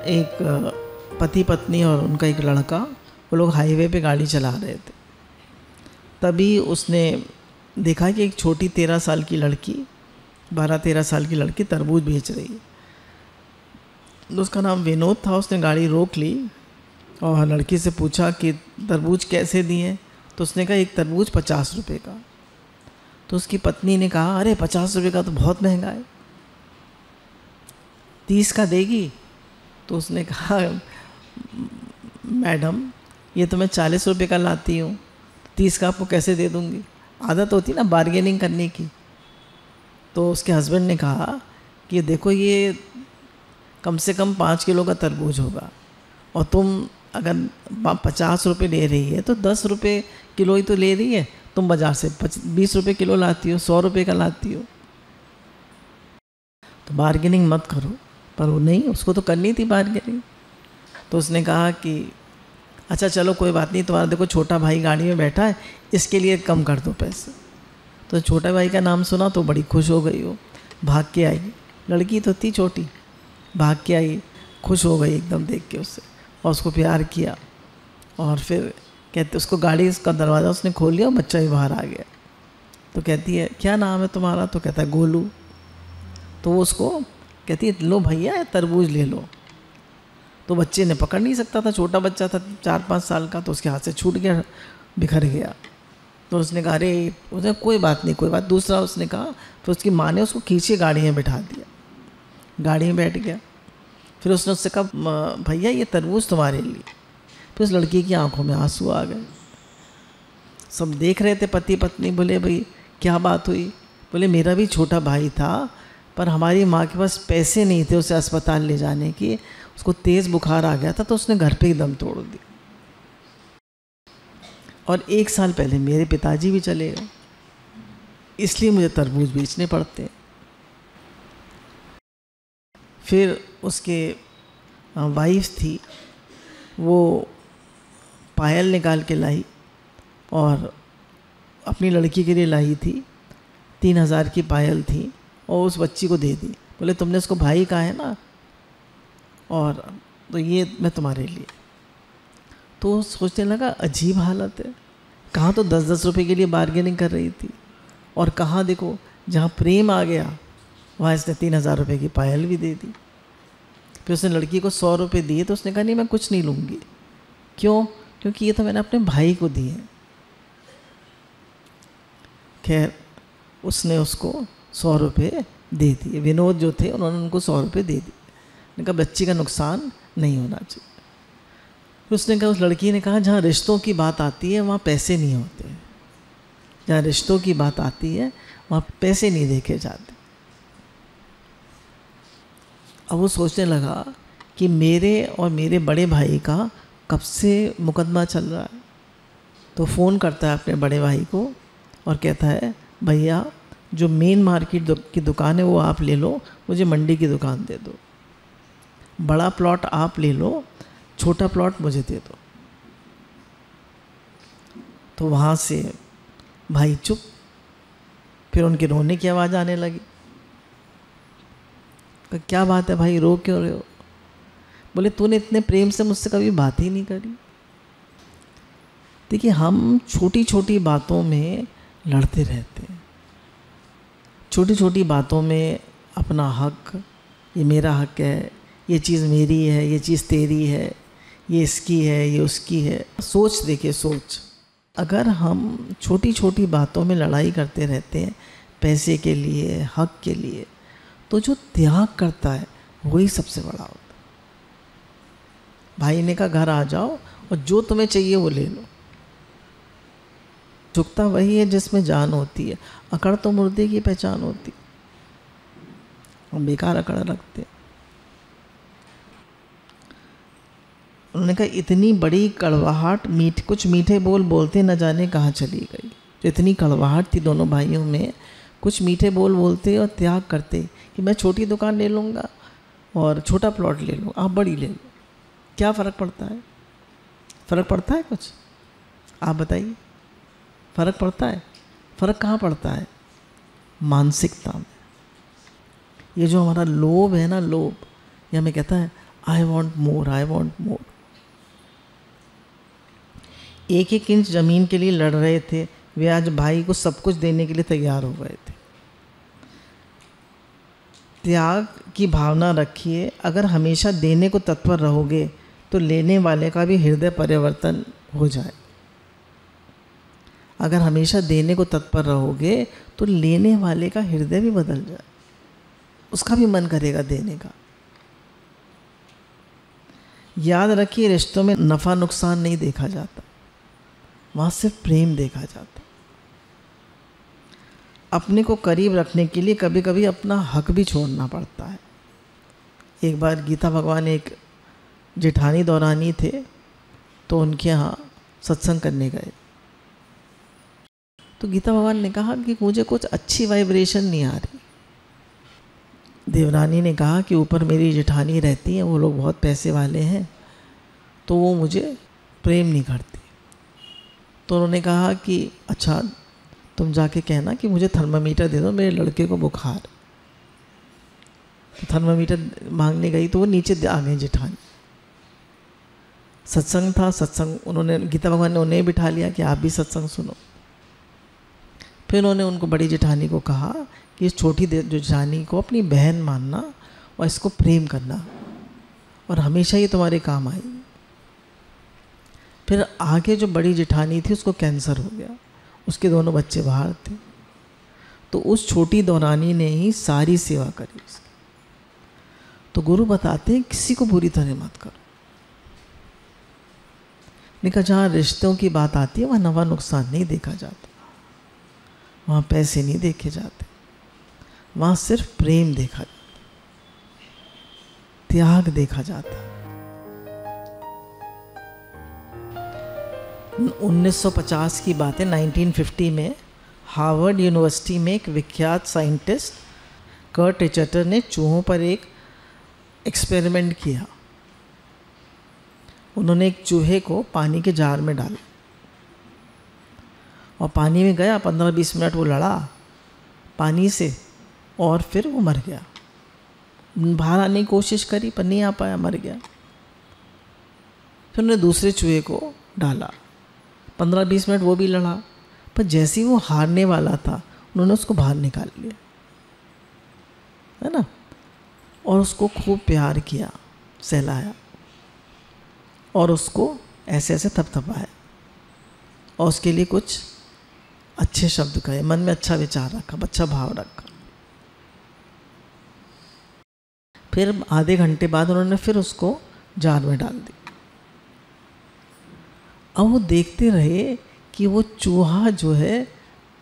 एक पति पत्नी और उनका एक लड़का, वो लोग हाईवे पे गाड़ी चला रहे थे। तभी उसने देखा कि एक छोटी 13 साल की लड़की, 12-13 साल की लड़की तरबूज बेच रही है। तो उसका नाम विनोद था। उसने गाड़ी रोक ली और लड़की से पूछा कि तरबूज कैसे दिए। तो उसने कहा एक तरबूज 50 रुपये का। तो उसकी पत्नी ने कहा अरे 50 रुपये का तो बहुत महंगा है, 30 का देगी? तो उसने कहा मैडम ये तो मैं 40 रुपये का लाती हूँ, 30 का आपको कैसे दे दूँगी? आदत होती ना बार्गेनिंग करने की। तो उसके हस्बैंड ने कहा कि देखो ये कम से कम 5 किलो का तरबूज होगा और तुम अगर 50 रुपये ले रही है तो 10 रुपये किलो ही तो ले रही है। तुम बाज़ार से 20 रुपये किलो लाती हो, 100 रुपये का लाती हो, तो बार्गेनिंग मत करो। पर वो नहीं, उसको तो करनी थी बार्गेनिंग। तो उसने कहा कि अच्छा चलो कोई बात नहीं, तुम्हारा देखो छोटा भाई गाड़ी में बैठा है, इसके लिए कम कर दो पैसे। तो छोटा भाई का नाम सुना तो बड़ी खुश हो गई, वो भाग के आई। लड़की तो थी छोटी, भाग के आई, खुश हो गई एकदम देख के उससे, और उसको प्यार किया। और फिर कहते उसको गाड़ी का दरवाज़ा उसने खोल लिया और बच्चा भी बाहर आ गया। तो कहती है क्या नाम है तुम्हारा? तो कहता है गोलू। तो वो उसको कहती है लो भैया तरबूज ले लो। तो बच्चे ने पकड़ नहीं सकता था, छोटा बच्चा था 4-5 साल का, तो उसके हाथ से छूट गया, बिखर गया। तो उसने कहा अरे, उसने कोई बात नहीं कोई बात। दूसरा उसने कहा, फिर उसकी माँ ने उसको खींचे गाड़ी में बिठा दिया, गाड़ी में बैठ गया। फिर उसने उससे कहा भैया ये तरबूज तुम्हारे लिए। फिर उस लड़की की आंखों में आंसू आ गए। सब देख रहे थे पति पत्नी। बोले भाई क्या बात हुई? बोले मेरा भी छोटा भाई था, पर हमारी माँ के पास पैसे नहीं थे उसे अस्पताल ले जाने की, उसको तेज़ बुखार आ गया था तो उसने घर पे ही दम तोड़ दी। और 1 साल पहले मेरे पिताजी भी चले गए, इसलिए मुझे तरबूज बेचने पड़ते हैं। फिर उसके वाइफ थी, वो पायल निकाल के लाई और अपनी लड़की के लिए लाई थी। 3000 की पायल थी और उस बच्ची को दे दी। बोले तुमने उसको भाई कहा है ना, और तो ये मैं तुम्हारे लिए। तो सोचने लगा अजीब हालत है, कहाँ तो 10-10 रुपये के लिए बार्गेनिंग कर रही थी, और कहाँ देखो जहाँ प्रेम आ गया वहाँ इसने 3000 रुपये की पायल भी दे दी। फिर उसने लड़की को 100 रुपये दिए तो उसने कहा नहीं मैं कुछ नहीं लूँगी। क्यों? क्योंकि ये तो मैंने अपने भाई को दिए। खैर उसने उसको 100 रुपये दे दिए। विनोद जो थे उन्होंने उनको 100 रुपये दे दिए। मैंने कहा बच्ची का नुकसान नहीं होना चाहिए। फिर उसने कहा, उस लड़की ने कहा जहाँ रिश्तों की बात आती है वहाँ पैसे नहीं होते, जहाँ रिश्तों की बात आती है वहाँ पैसे नहीं देखे जाते। अब वो सोचने लगा कि मेरे और मेरे बड़े भाई का कब से मुकदमा चल रहा है। तो फ़ोन करता है अपने बड़े भाई को और कहता है भैया जो मेन मार्केट की दुकान है वो आप ले लो, मुझे मंडी की दुकान दे दो। बड़ा प्लॉट आप ले लो, छोटा प्लॉट मुझे दे दो। तो वहाँ से भाई चुप। फिर उनके रोने की आवाज़ आने लगी। क्या बात है भाई, रो क्यों रहे हो? बोले तूने इतने प्रेम से मुझसे कभी बात ही नहीं करी। देखिए हम छोटी छोटी बातों में लड़ते रहते हैं, छोटी छोटी बातों में अपना हक, ये मेरा हक है, ये चीज़ मेरी है, ये चीज़ तेरी है, ये इसकी है, ये उसकी है। सोच देखिए सोच, अगर हम छोटी छोटी बातों में लड़ाई करते रहते हैं पैसे के लिए, हक के लिए, तो जो त्याग करता है वही सबसे बड़ा होता है। भाई ने कहा घर आ जाओ और जो तुम्हें चाहिए वो ले लो। झुकता वही है जिसमें जान होती है, अकड़ तो मुर्दे की पहचान होती। हम बेकार अकड़ रखते। उन्होंने कहा इतनी बड़ी कड़वाहट, कुछ मीठे बोल बोलते न जाने कहाँ चली गई। जो इतनी कड़वाहट थी दोनों भाइयों में, कुछ मीठे बोल बोलते और त्याग करते कि मैं छोटी दुकान ले लूँगा और छोटा प्लॉट ले लूँ, आप बड़ी ले लो। क्या फ़र्क पड़ता है? फ़र्क पड़ता है कुछ? आप बताइए, फ़र्क पड़ता है? फ़र्क कहाँ पड़ता है? मानसिकता में। ये जो हमारा लोभ है ना, लोभ, ये हमें कहता है I want more, I want more. एक एक इंच ज़मीन के लिए लड़ रहे थे, वे आज भाई को सब कुछ देने के लिए तैयार हो गए थे। त्याग की भावना रखिए। अगर हमेशा देने को तत्पर रहोगे तो लेने वाले का भी हृदय परिवर्तन हो जाए। अगर हमेशा देने को तत्पर रहोगे तो लेने वाले का हृदय भी बदल जाए, उसका भी मन करेगा देने का। याद रखिए, रिश्तों में नफ़ा नुकसान नहीं देखा जाता, वहाँ सिर्फ प्रेम देखा जाता। अपने को करीब रखने के लिए कभी कभी अपना हक भी छोड़ना पड़ता है। एक बार गीता भगवान एक जेठानी दौरानी थे, तो उनके यहाँ सत्संग करने गए। तो गीता भगवान ने कहा कि मुझे कुछ अच्छी वाइब्रेशन नहीं आ रही। देवरानी ने कहा कि ऊपर मेरी जेठानी रहती हैं, वो लोग बहुत पैसे वाले हैं, तो वो मुझे प्रेम नहीं करती। तो उन्होंने कहा कि अच्छा, तुम जाके कहना कि मुझे थर्मामीटर दे दो, मेरे लड़के को बुखार। तो थर्मामीटर मांगने गई तो वो नीचे आ गई जेठानी। सत्संग था, सत्संग उन्होंने, गीता भगवान ने उन्हें बिठा लिया कि आप भी सत्संग सुनो। फिर उन्होंने उनको बड़ी जेठानी को कहा कि इस छोटी जेठानी को अपनी बहन मानना और इसको प्रेम करना, और हमेशा ये तुम्हारे काम आएगी। फिर आगे जो बड़ी जेठानी थी उसको कैंसर हो गया, उसके दोनों बच्चे बाहर थे, तो उस छोटी दौरानी ने ही सारी सेवा करी उसकी। तो गुरु बताते हैं किसी को बुरी तरह मत करो। लेकिन जहाँ रिश्तों की बात आती है वहाँ नफा नुकसान नहीं देखा जाता, वहाँ पैसे नहीं देखे जाते, वहाँ सिर्फ प्रेम देखा जाता, त्याग देखा जाता। 1950 की बात है, 1950 में हार्वर्ड यूनिवर्सिटी में एक विख्यात साइंटिस्ट कर्ट एचटर ने चूहों पर एक एक्सपेरिमेंट किया। उन्होंने एक चूहे को पानी के जार में डाला और पानी में गया, 15-20 मिनट वो लड़ा पानी से और फिर वो मर गया। बाहर आने की कोशिश करी पर नहीं आ पाया, मर गया। फिर उन्होंने दूसरे चूहे को डाला, 15-20 मिनट वो भी लड़ा, पर जैसे ही वो हारने वाला था उन्होंने उसको बाहर निकाल लिया, है ना, और उसको खूब प्यार किया, सहलाया और उसको ऐसे ऐसे थपथपाया और उसके लिए कुछ अच्छे शब्द कहे, मन में अच्छा विचार रखा, अच्छा भाव रखा। फिर आधे घंटे बाद उन्होंने फिर उसको जार में डाल दी। अब वो देखते रहे कि वो चूहा जो है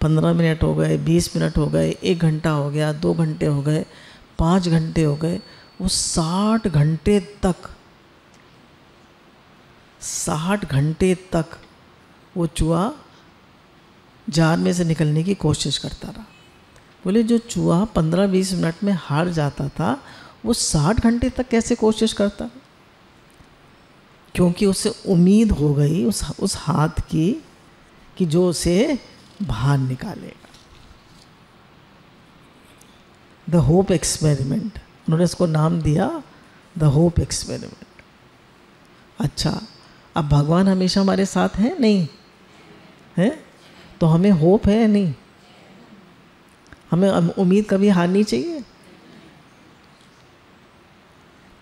15 मिनट हो गए, 20 मिनट हो गए, 1 घंटा हो गया, 2 घंटे हो गए, 5 घंटे हो गए, वो 60 घंटे तक वो चूहा जार में से निकलने की कोशिश करता रहा। बोले जो चूहा 15-20 मिनट में हार जाता था वो 60 घंटे तक कैसे कोशिश करता? क्योंकि उसे उम्मीद हो गई उस हाथ की कि जो उसे बाहर निकालेगा। द होप एक्सपेरिमेंट, उन्होंने इसको नाम दिया द होप एक्सपेरिमेंट। अच्छा, अब भगवान हमेशा हमारे साथ हैं नहीं है, तो हमें होप है नहीं, हमें उम्मीद कभी हारनी चाहिए,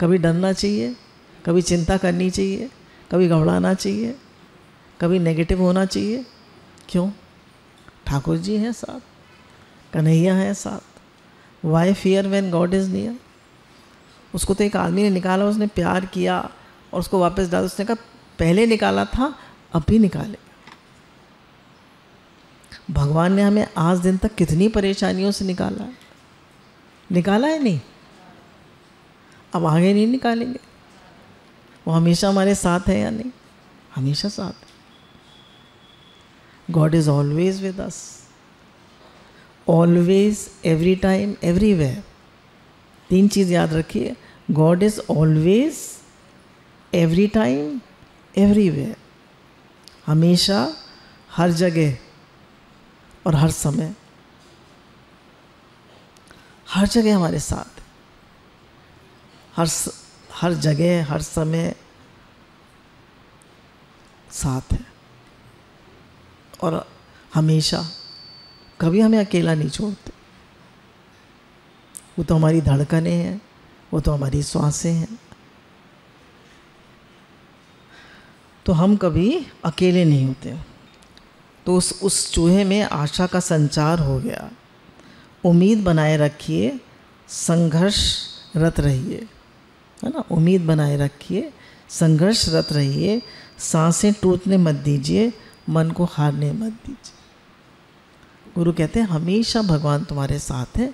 कभी डरना चाहिए, कभी चिंता करनी चाहिए, कभी घबराना चाहिए, कभी नेगेटिव होना चाहिए? क्यों? ठाकुर जी हैं साथ, कन्हैया हैं साथ। Why fear when God is near. उसको तो एक आदमी ने निकाला, उसने प्यार किया और उसको वापस डाला। उसने कहा पहले निकाला था, अब भी निकाले। भगवान ने हमें आज दिन तक कितनी परेशानियों से निकाला है, निकाला है नहीं? अब आगे नहीं निकालेंगे। वो हमेशा हमारे साथ है या नहीं? हमेशा साथ है। God is always with us, always, every time, everywhere. 3 चीज़ याद रखिए, God is always, every time, everywhere. हमेशा, हर जगह और हर समय, हर जगह हमारे साथ, हर जगह हर समय साथ है और हमेशा कभी हमें अकेला नहीं छोड़ते। वो तो हमारी धड़कनें हैं, वो तो हमारी श्वासें हैं, तो हम कभी अकेले नहीं होते। तो उस चूहे में आशा का संचार हो गया। उम्मीद बनाए रखिए, संघर्षरत रहिए, है ना। उम्मीद बनाए रखिए, संघर्षरत रहिए, सांसें टूटने मत दीजिए, मन को हारने मत दीजिए। गुरु कहते हैं हमेशा भगवान तुम्हारे साथ है,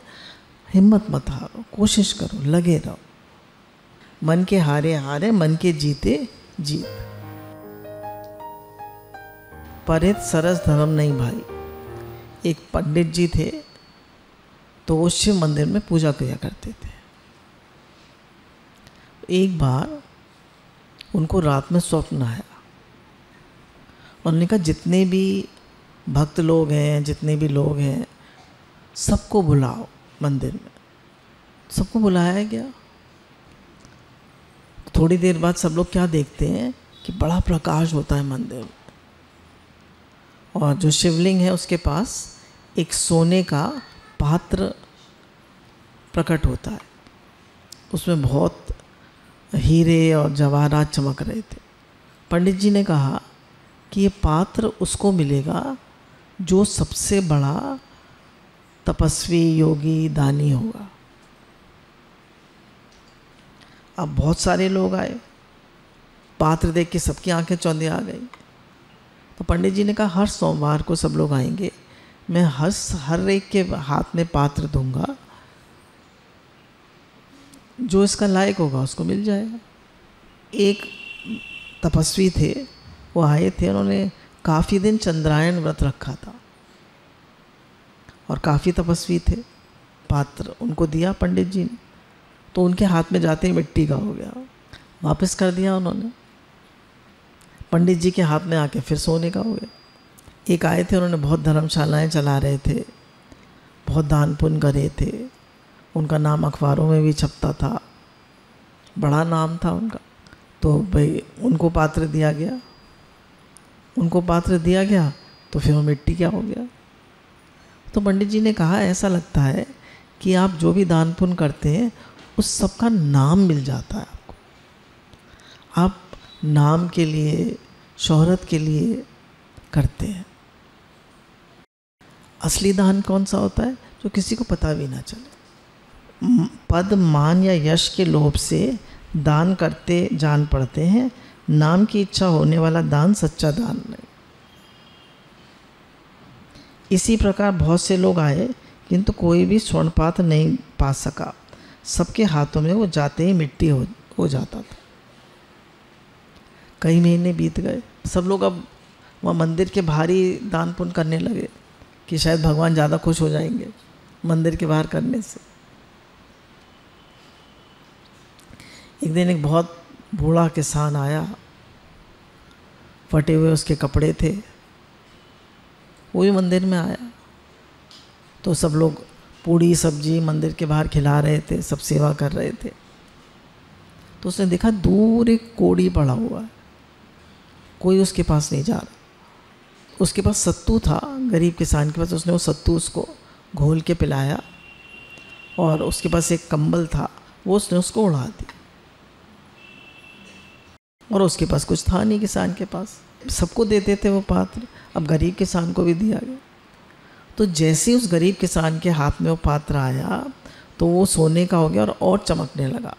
हिम्मत मत हारो, कोशिश करो, लगे रहो। मन के हारे हारे, मन के जीते जीत। परित सरस धर्म नहीं भाई। एक पंडित जी थे, तो वो शिव मंदिर में पूजा किया करते थे। एक बार उनको रात में स्वप्न आया और उन्होंने कहा जितने भी भक्त लोग हैं, जितने भी लोग हैं, सबको बुलाओ मंदिर में। सबको बुलाया गया। थोड़ी देर बाद सब लोग क्या देखते हैं कि बड़ा प्रकाश होता है मंदिर में, और जो शिवलिंग है उसके पास एक सोने का पात्र प्रकट होता है। उसमें बहुत हीरे और जवाहरात चमक रहे थे। पंडित जी ने कहा कि ये पात्र उसको मिलेगा जो सबसे बड़ा तपस्वी, योगी, दानी होगा। अब बहुत सारे लोग आए, पात्र देख के सबकी आंखें चौंधी आ गई। तो पंडित जी ने कहा हर सोमवार को सब लोग आएंगे, मैं हर एक के हाथ में पात्र दूंगा, जो इसका लायक होगा उसको मिल जाएगा। एक तपस्वी थे, वो आए थे, उन्होंने काफ़ी दिन चंद्रायन व्रत रखा था और काफ़ी तपस्वी थे। पात्र उनको दिया पंडित जी ने, तो उनके हाथ में जाते ही मिट्टी का हो गया, वापस कर दिया उन्होंने। पंडित जी के हाथ में आके फिर सोने का हो गया। एक आए थे, उन्होंने बहुत धर्मशालाएं चला रहे थे, बहुत दान पुण्य करे थे, उनका नाम अखबारों में भी छपता था, बड़ा नाम था उनका। तो भाई उनको पात्र दिया गया, उनको पात्र दिया गया, तो फिर वो मिट्टी क्या हो गया। तो पंडित जी ने कहा ऐसा लगता है कि आप जो भी दान पुण्य करते हैं उस सब का नाम मिल जाता है आपको। आप नाम के लिए, शोहरत के लिए करते हैं। असली दान कौन सा होता है? जो किसी को पता भी ना चले। पद, मान या यश के लोभ से दान करते जान पड़ते हैं। नाम की इच्छा होने वाला दान सच्चा दान नहीं। इसी प्रकार बहुत से लोग आए, किंतु कोई भी स्वर्ण पात्र नहीं पा सका। सबके हाथों में वो जाते ही मिट्टी हो जाता था। कई महीने बीत गए, सब लोग अब वहाँ मंदिर के बाहर ही दान पुण्य करने लगे कि शायद भगवान ज़्यादा खुश हो जाएंगे मंदिर के बाहर करने से। एक दिन एक बहुत बूढ़ा किसान आया, फटे हुए उसके कपड़े थे, वो भी मंदिर में आया। तो सब लोग पूड़ी सब्जी मंदिर के बाहर खिला रहे थे, सब सेवा कर रहे थे। तो उसने देखा दूर एक कोड़ी पड़ा हुआ है, कोई उसके पास नहीं जा रहा। उसके पास सत्तू था, गरीब किसान के पास। उसने वो सत्तू उसको घोल के पिलाया, और उसके पास एक कंबल था, वो उसने उसको उड़ा दिया। और उसके पास कुछ था नहीं किसान के पास। सबको देते थे वो पात्र, अब गरीब किसान को भी दिया गया। तो जैसे उस गरीब किसान के हाथ में वो पात्र आया, तो वो सोने का हो गया और चमकने लगा।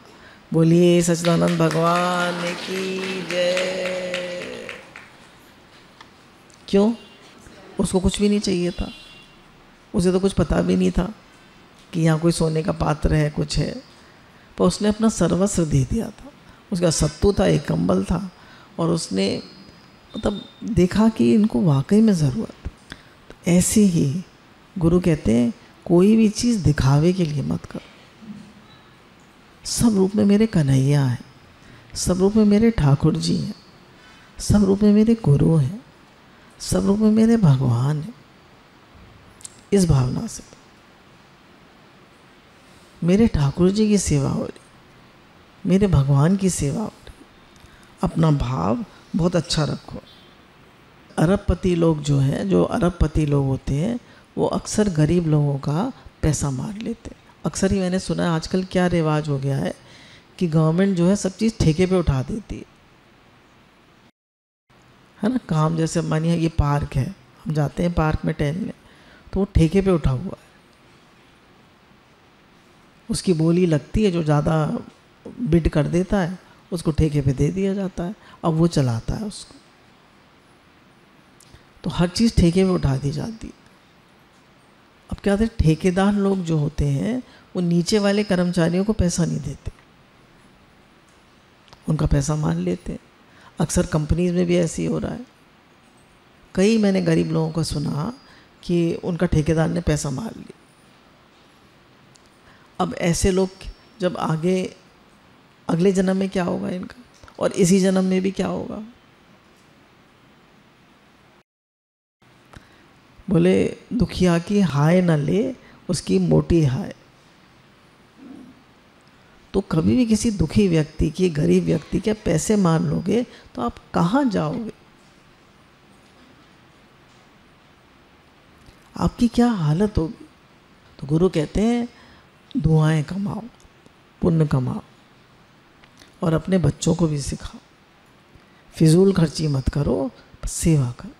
बोलिए सच्चिदानंद भगवान की जय। क्यों? उसको कुछ भी नहीं चाहिए था, उसे तो कुछ पता भी नहीं था कि यहाँ कोई सोने का पात्र है, कुछ है, पर उसने अपना सर्वस्व दे दिया था। उसका सत्तू था, एक कंबल था, और उसने मतलब देखा कि इनको वाकई में ज़रूरत। तो ऐसे ही गुरु कहते हैं कोई भी चीज़ दिखावे के लिए मत करो। सब रूप में मेरे कन्हैया हैं, सब रूप में मेरे ठाकुर जी हैं, सब रूप में मेरे गुरु हैं, सब रूप में मेरे भगवान हैं। इस भावना से मेरे ठाकुर जी की सेवा हो रही, मेरे भगवान की सेवा हो रही है। अपना भाव बहुत अच्छा रखो। अरबपति लोग जो हैं, जो अरबपति लोग होते हैं, वो अक्सर गरीब लोगों का पैसा मार लेते हैं। अक्सर ही मैंने सुना है आजकल क्या रिवाज हो गया है कि गवर्नमेंट जो है सब चीज़ ठेके पे उठा देती है ना। काम जैसे मानिए ये पार्क है, हम जाते हैं पार्क में टहलने, तो वो ठेके पे उठा हुआ है। उसकी बोली लगती है, जो ज़्यादा बिड कर देता है उसको ठेके पे दे दिया जाता है, अब वो चलाता है उसको। तो हर चीज़ ठेके पे उठा दी जाती है। अब क्या होता है, ठेकेदार लोग जो होते हैं वो नीचे वाले कर्मचारियों को पैसा नहीं देते, उनका पैसा मान लेते हैं। अक्सर कंपनीज में भी ऐसे ही हो रहा है। कई मैंने गरीब लोगों को सुना कि उनका ठेकेदार ने पैसा मार लिया। अब ऐसे लोग जब आगे अगले जन्म में क्या होगा इनका, और इसी जन्म में भी क्या होगा। बोले दुखिया की हाय न ले, उसकी मोटी हाय। तो कभी भी किसी दुखी व्यक्ति की, गरीब व्यक्ति के पैसे मान लोगे तो आप कहाँ जाओगे, आपकी क्या हालत होगी। तो गुरु कहते हैं दुआएं कमाओ, पुण्य कमाओ, और अपने बच्चों को भी सिखाओ। फिजूल खर्ची मत करो, सेवा करो।